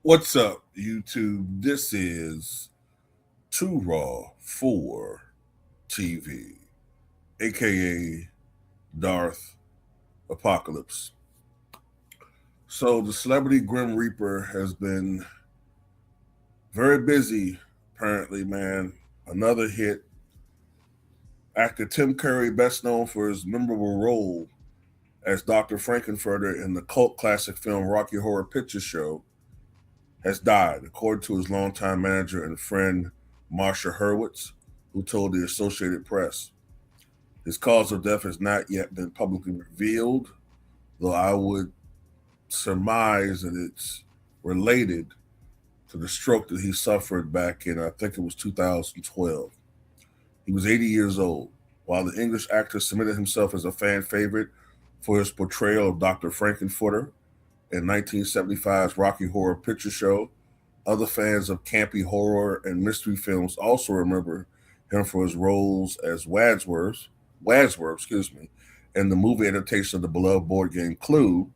What's up, YouTube? This is Too Raw for TV, aka Darth Apocalypse. So, the celebrity Grim Reaper has been very busy, apparently, man. Another hit. Actor Tim Curry, best known for his memorable role as Dr. Frankenfurter in the cult classic film Rocky Horror Picture Show, has died, according to his longtime manager and friend Marsha Hurwitz, who told the Associated Press. His cause of death has not yet been publicly revealed, though I would surmise that it's related to the stroke that he suffered back in, I think it was 2012. He was 80 years old. While the English actor submitted himself as a fan favorite for his portrayal of Dr. Frankenfurter in 1975's Rocky Horror Picture Show, other fans of campy horror and mystery films also remember him for his roles as Wadsworth, in the movie adaptation of the beloved board game Clue,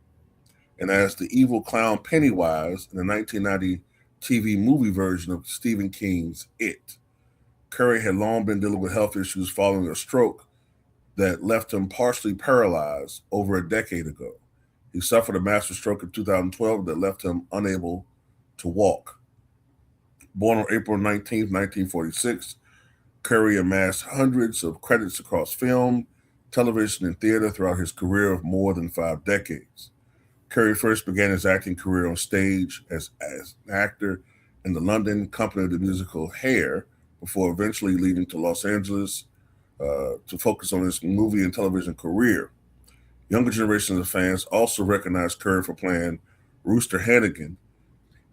and as the evil clown Pennywise in the 1990 TV movie version of Stephen King's It. Curry had long been dealing with health issues following a stroke that left him partially paralyzed over a decade ago. He suffered a massive stroke in 2012 that left him unable to walk. Born on April 19, 1946, Curry amassed hundreds of credits across film, television, and theater throughout his career of more than 5 decades. Curry first began his acting career on stage as an actor in the London company of the musical Hair, before eventually leaving to Los Angeles to focus on his movie and television career. Younger generations of fans also recognized Curry for playing Rooster Hannigan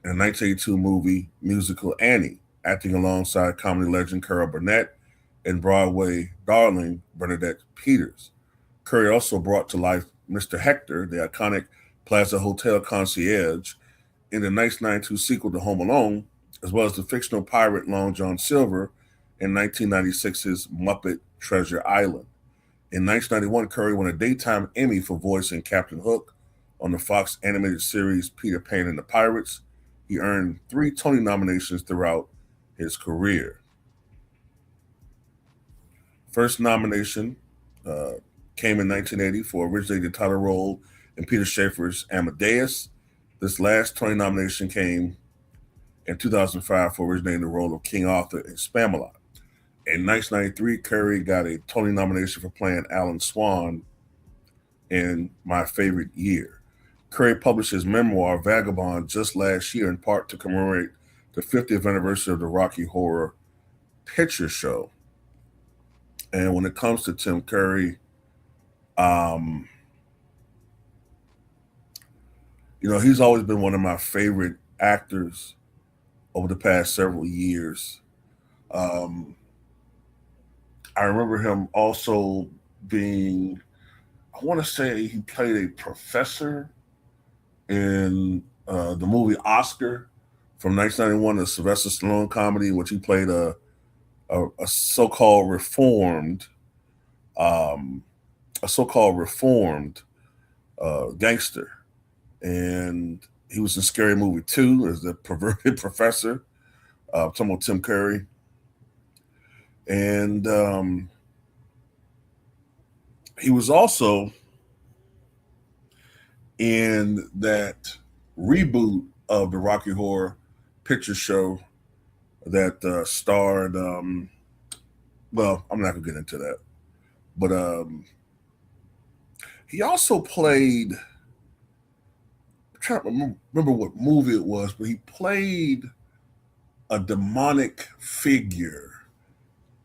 in the 1982 movie musical Annie, acting alongside comedy legend Carol Burnett and Broadway darling Bernadette Peters. Curry also brought to life Mr. Hector, the iconic Plaza Hotel concierge, in the 1992 sequel to Home Alone, as well as the fictional pirate Long John Silver in 1996's Muppet Treasure Island. In 1991, Curry won a Daytime Emmy for voicing Captain Hook on the Fox animated series Peter Pan and the Pirates. He earned 3 Tony nominations throughout his career. First nomination came in 1980 for originating the title role in Peter Shaffer's Amadeus. This last Tony nomination came in 2005 for originating the role of King Arthur in Spamalot. In 1993, Curry got a Tony nomination for playing Alan Swan in My Favorite Year. Curry published his memoir, Vagabond, just last year, in part to commemorate the 50th anniversary of the Rocky Horror Picture Show. And when it comes to Tim Curry, he's always been one of my favorite actors over the past several years. I remember him also being, I want to say he played a professor in the movie Oscar from 1991, a Sylvester Stallone comedy, in which he played a so-called reformed, gangster, and he was in Scary Movie 2 as the perverted professor. Talking about Tim Curry, and he was also in that reboot of the Rocky Horror Picture Show that starred. Well, I'm not gonna get into that, but he also played. I'm trying to remember what movie it was, but he played a demonic figure.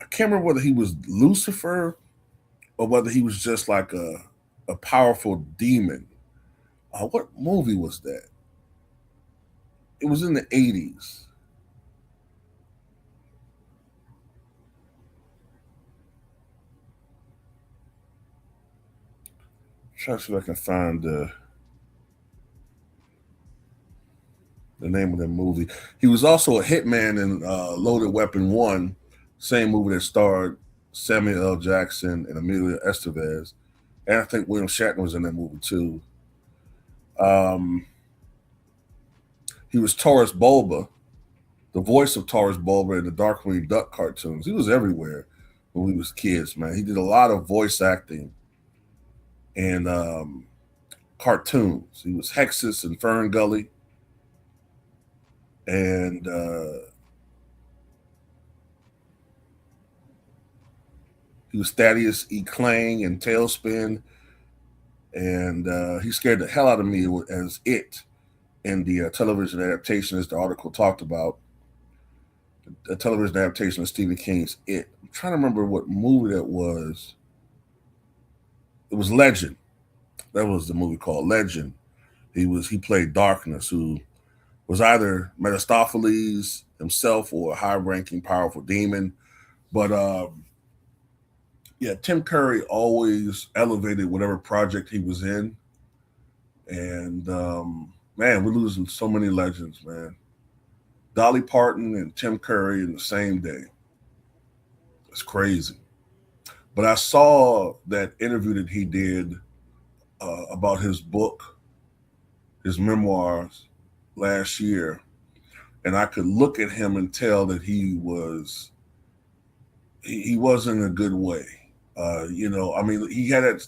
I can't remember whether he was Lucifer or whether he was just like a powerful demon. What movie was that? It was in the 80s. Try to see if I can find the name of that movie. He was also a hitman in Loaded Weapon 1, same movie that starred Samuel L. Jackson and Emilio Estevez. And I think William Shatner was in that movie too. Um, he was Taurus Bulba, the voice of Taurus Bulba in the Darkwing Duck cartoons. He was everywhere when we was kids, man. He did a lot of voice acting and cartoons. He was Hexus in Fern Gully, and he was Thaddeus E. Clang in Tailspin, and he scared the hell out of me as It in the television adaptation, as the article talked about. The television adaptation of Stephen King's It. I'm trying to remember what movie that was. It was Legend. That was the movie called Legend. He played Darkness, who was either Mephistopheles himself or a high-ranking, powerful demon. But yeah, Tim Curry always elevated whatever project he was in, and man, we're losing so many legends, man. Dolly Parton and Tim Curry in the same day. It's crazy. But I saw that interview that he did about his book, his memoirs, last year, and I could look at him and tell that he wasn't in a good way. I mean, he had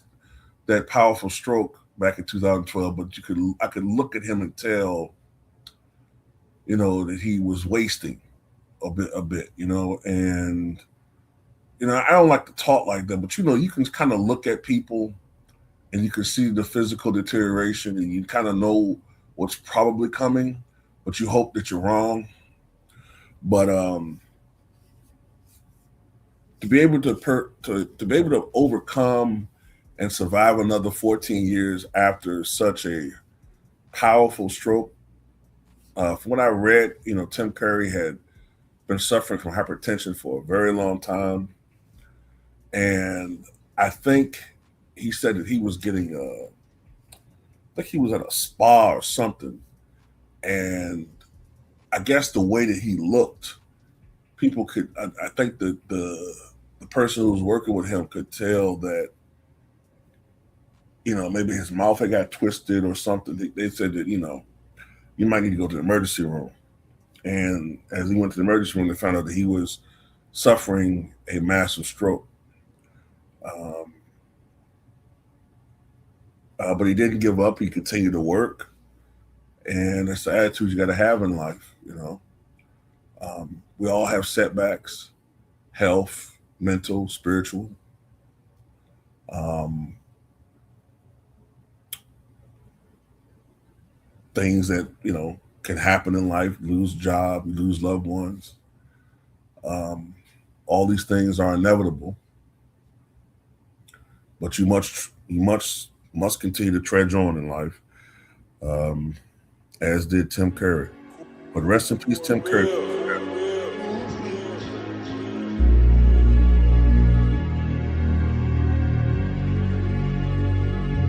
that powerful stroke back in 2012, but I could look at him and tell, that he was wasting a bit, and I don't like to talk like that, but you can kind of look at people and you can see the physical deterioration and you kind of know what's probably coming, but you hope that you're wrong. But to be able to be able to overcome and survive another 14 years after such a powerful stroke. From what I read, Tim Curry had been suffering from hypertension for a very long time, and I think he said that he was getting I think he was at a spa or something, and I guess the way that he looked, people could. I think that the person who was working with him could tell that maybe his mouth had got twisted or something. They said that you might need to go to the emergency room. And as he went to the emergency room, they found out that he was suffering a massive stroke. Um, but he didn't give up. He continued to work, and that's the attitude you got to have in life. We all have setbacks, health, mental, spiritual. Um, Things that can happen in life: lose job, lose loved ones. Um, all these things are inevitable, but you must continue to trudge on in life, um, as did Tim Curry. But rest in peace, Tim Curry.